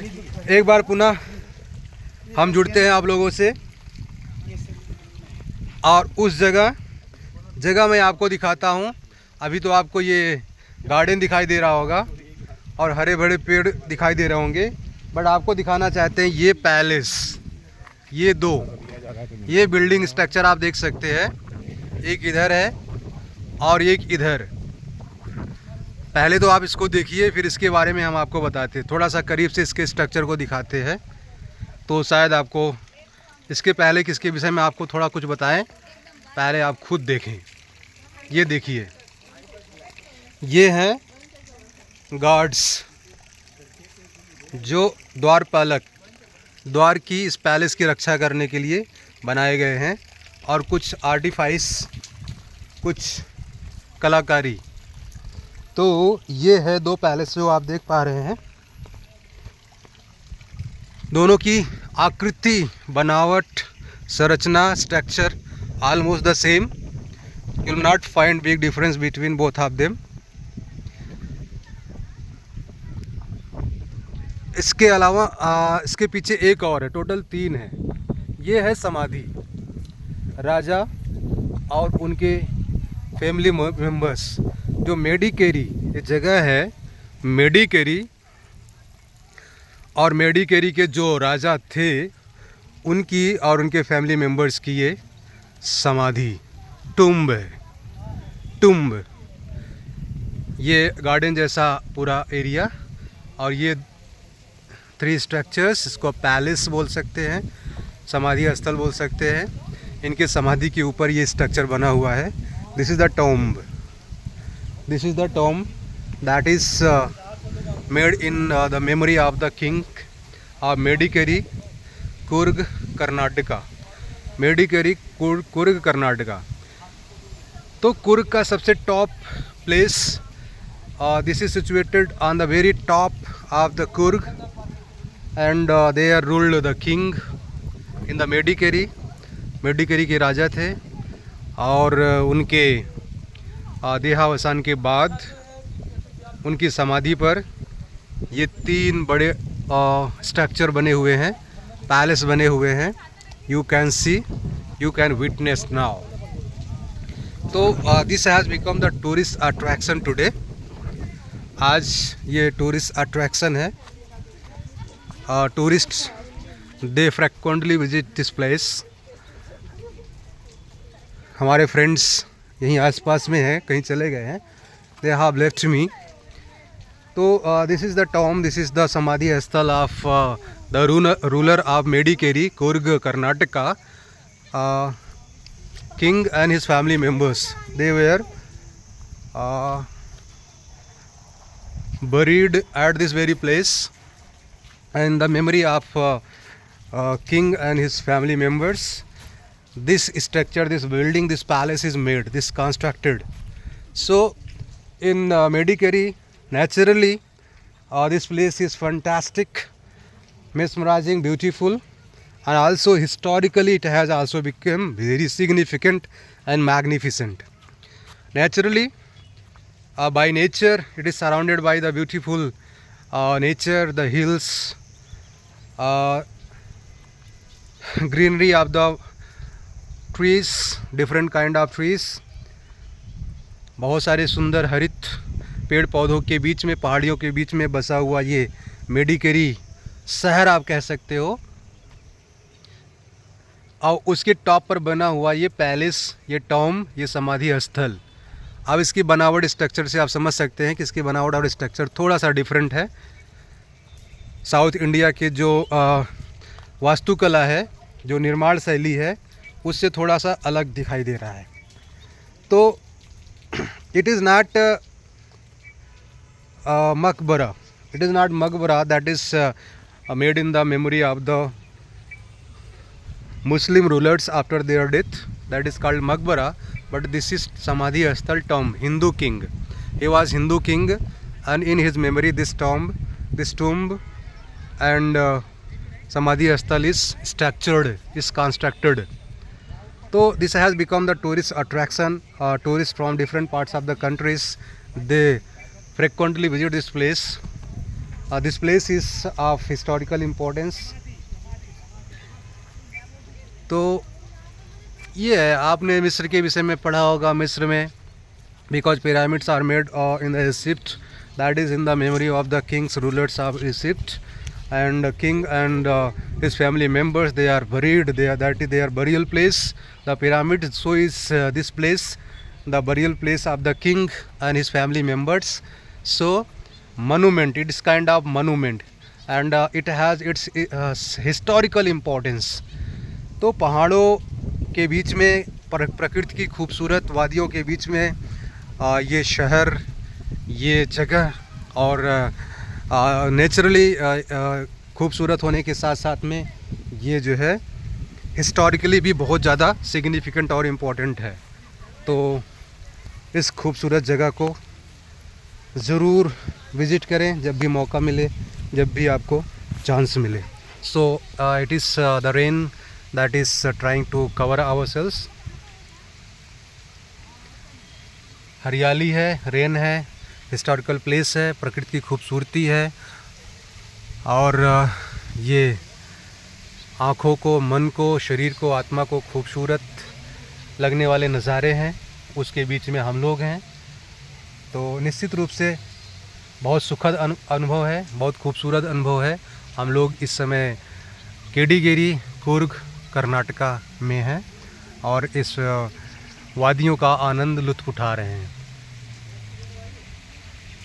एक बार पुनः हम जुड़ते हैं आप लोगों से और उस जगह मैं आपको दिखाता हूँ। अभी तो आपको ये गार्डन दिखाई दे रहा होगा और हरे भरे पेड़ दिखाई दे रहे होंगे, बट आपको दिखाना चाहते हैं ये पैलेस, ये बिल्डिंग स्ट्रक्चर आप देख सकते हैं। एक इधर है और एक इधर। पहले तो आप इसको देखिए, फिर इसके बारे में हम आपको बताते हैं। थोड़ा सा करीब से इसके स्ट्रक्चर को दिखाते हैं तो शायद आपको इसके पहले किसके विषय में आपको थोड़ा कुछ बताएं। पहले आप खुद देखें। ये देखिए, ये हैं गार्ड्स जो द्वारपालक, द्वार की इस पैलेस की रक्षा करने के लिए बनाए गए हैं। और कुछ आर्टिफाइस, कुछ कलाकारी। तो ये है दो पैलेस जो आप देख पा रहे हैं। दोनों की आकृति, बनावट, संरचना, structure almost the same. You will not find big difference between both of them. इसके अलावा इसके पीछे एक और है, टोटल 3 है। ये है समाधि, राजा और उनके फैमिली मेंबर्स। जो मेडिकेरी ये जगह है, मेडिकेरी, और मेडिकेरी के जो राजा थे उनकी और उनके फैमिली मेंबर्स की ये समाधि, टुम्ब है, टुम्ब। ये गार्डन जैसा पूरा एरिया और ये 3 स्ट्रक्चर्स, इसको पैलेस बोल सकते हैं, समाधि स्थल बोल सकते हैं। इनके समाधि के ऊपर ये स्ट्रक्चर बना हुआ है। This is the tomb, this is the tomb that is made in the memory of the king of Madikeri, Coorg, Karnataka. Madikeri Coorg, Karnataka. तो कुर्ग का सबसे top place, this is situated on the very top of the Coorg and they are ruled the king in the Madikeri. Madikeri के राजा थे और उनके देहावसान के बाद उनकी समाधि पर ये 3 बड़े स्ट्रक्चर बने हुए हैं, पैलेस बने हुए हैं। You can see, you can witness now. तो this has become the tourist attraction today. आज ये टूरिस्ट अट्रैक्शन है। Tourists they frequently visit this place. हमारे फ्रेंड्स यहीं आसपास में हैं, कहीं चले गए हैं, दे हैव लेफ्ट मी। तो this is the tomb, this is the samadhi sthal of the ruler of Madikeri, Coorg, Karnataka, king and his family members. They were buried at this very place, and the memory of king and his family members, this structure, this building, this palace is made, this constructed. So in Medicary, naturally this place is fantastic, mesmerizing, beautiful, and also historically it has also become very significant and magnificent. Naturally, by nature it is surrounded by the beautiful nature, the hills, greenery of the trees, different kind of trees, बहुत सारे सुंदर हरित पेड़ पौधों के बीच में, पहाड़ियों के बीच में बसा हुआ ये मेडिकेरी शहर आप कह सकते हो। और उसके टॉप पर बना हुआ ये पैलेस, ये टॉम्ब, ये समाधि स्थल। अब इसकी बनावट, स्ट्रक्चर से आप समझ सकते हैं कि इसकी बनावट और स्ट्रक्चर थोड़ा सा डिफरेंट है। साउथ इंडिया के जो वास्तुकला है, जो निर्माण शैली है, उससे थोड़ा सा अलग दिखाई दे रहा है। तो इट इज़ नॉट मकबरा, इट इज़ नॉट मकबरा that is made in the memory of the Muslim rulers after their death, that is called Maqbara, but this is Samadhi Asthal tomb, Hindu king. He was Hindu king, and in his memory this tomb and Samadhi Asthal is structured, is constructed. So this has become the tourist attraction. Tourists from different parts of the countries, they frequently visit this place. This place is of historical importance. तो ये है, आपने मिस्र के विषय में पढ़ा होगा। मिस्र में because pyramids are made in the Egypt, that is in the memory of the kings rulers of Egypt, and king and his family members, they are buried there, that is their burial place, the pyramid. So is this place the burial place of the king and his family members. So monument, it is kind of monument, and it has its historical importance. तो पहाड़ों के बीच में, प्रकृति की खूबसूरत वादियों के बीच में ये शहर, ये जगह और नेचुरली खूबसूरत होने के साथ साथ में ये जो है हिस्टोरिकली भी बहुत ज़्यादा सिग्निफिकेंट और इम्पोर्टेंट है। तो इस खूबसूरत जगह को ज़रूर विज़िट करें जब भी मौका मिले, जब भी आपको चांस मिले। So it is the rain that is trying to cover ourselves. हरियाली है, रेन है, हिस्टोरिकल प्लेस है, प्रकृति की खूबसूरती है, और ये आँखों को, मन को, शरीर को, आत्मा को खूबसूरत लगने वाले नज़ारे हैं। उसके बीच में हम लोग हैं, तो निश्चित रूप से बहुत सुखद अनुभव है, बहुत खूबसूरत अनुभव है। हम लोग इस समय केडिगेरी, कूर्ग, कर्नाटका में हैं और इस वादियों का आनंद, लुत्फ़ उठा रहे हैं।